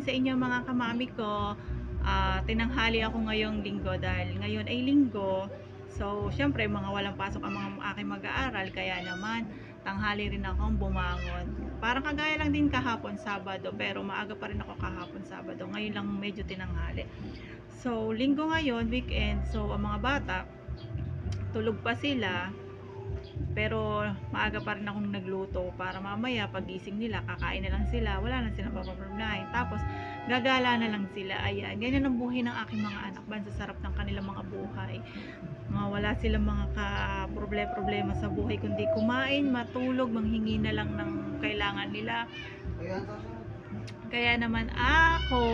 morning sa inyo mga kamami ko. Tinanghali ako ngayong linggo dahil ngayon ay linggo. So, syempre mga walang pasok ang mga aking mag-aaral, kaya naman tanghali rin akong bumangon. Parang kagaya lang din kahapon Sabado, pero maaga pa rin ako kahapon Sabado. Ngayon lang medyo tinanghali. So, linggo ngayon, weekend. So, ang mga bata tulog pa sila. Pero maaga pa rin akong nagluto para mamaya pagising nila, kakain na lang sila, wala na silang papaproblemahin. Tapos gagala na lang sila. Ayan, ganyan ang buhay ng aking mga anak. Sa sarap ng kanilang mga buhay. Wala silang mga problema sa buhay, kundi kumain, matulog, manghingi na lang ng kailangan nila. Kaya naman ako,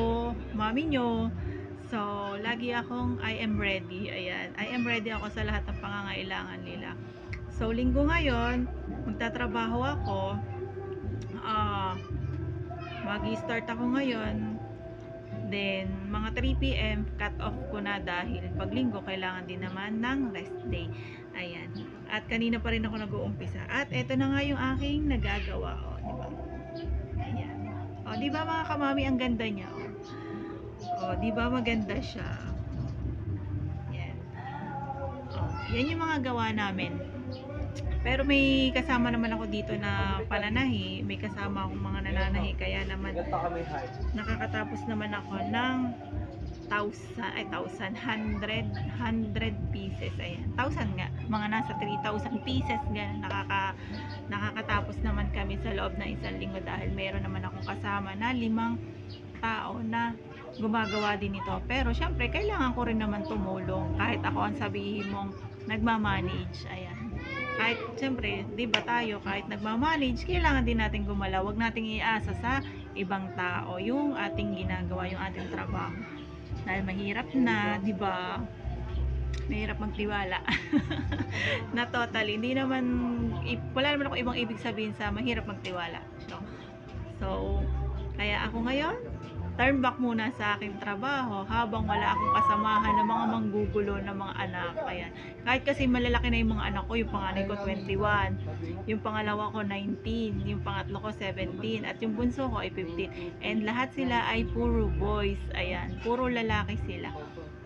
mami nyo, so lagi akong I am ready. Ayan, I am ready ako sa lahat ng pangangailangan nila. So, linggo ngayon, magtatrabaho ako. Mag-start ako ngayon. Then, mga 3 PM, cut off ko na dahil pag linggo, kailangan din naman ng rest day. Ayan. At kanina pa rin ako nag-uumpisa. At eto na nga yung aking nagagawa. O, diba? Ayan. O, diba mga kamami, ang ganda niya? O, diba maganda siya? Ayan. O, yan yung mga gawa namin. Pero may kasama naman ako dito na pananahi, may kasama akong mga nananahi, kaya naman nakakatapos naman ako ng 100 pieces. Ayan, 1,000 nga, mga nasa 3,000 pieces ganun. Nakakatapos naman kami sa loob ng isang linggo dahil meron naman akong kasama na 5 tao na gumagawa din ito. Pero syempre kailangan ko rin naman tumulong kahit ako ang sabihin mong nagmamanage. Ayan, kahit syempre, di ba tayo, kahit nagmamanage, kailangan din natin gumalaw. Huwag nating iasa sa ibang tao yung ating ginagawa, yung ating trabaho. Dahil mahirap na, di ba? Mahirap magtiwala. Na totally, hindi naman, wala naman ako ibang ibig sabihin sa mahirap magtiwala. So, kaya ako ngayon, turn back muna sa aking trabaho habang wala akong kasamahan ng mga manggugulo ng mga anak. Ayan. Kahit kasi malalaki na yung mga anak ko, yung panganay ko 21, yung pangalawa ko 19, yung pangatlo ko 17, at yung bunso ko ay 15. And lahat sila ay puro boys. Ayan, puro lalaki sila.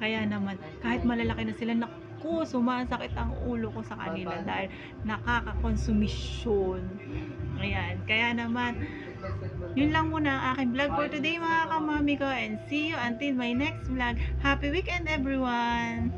Kaya naman, kahit malalaki na sila, naku, sumasakit ang ulo ko sa kanila dahil nakakakonsumisyon. Ayan, kaya naman, yun lang muna ang aking vlog for today mga kamami ko, and see you until my next vlog. Happy weekend everyone!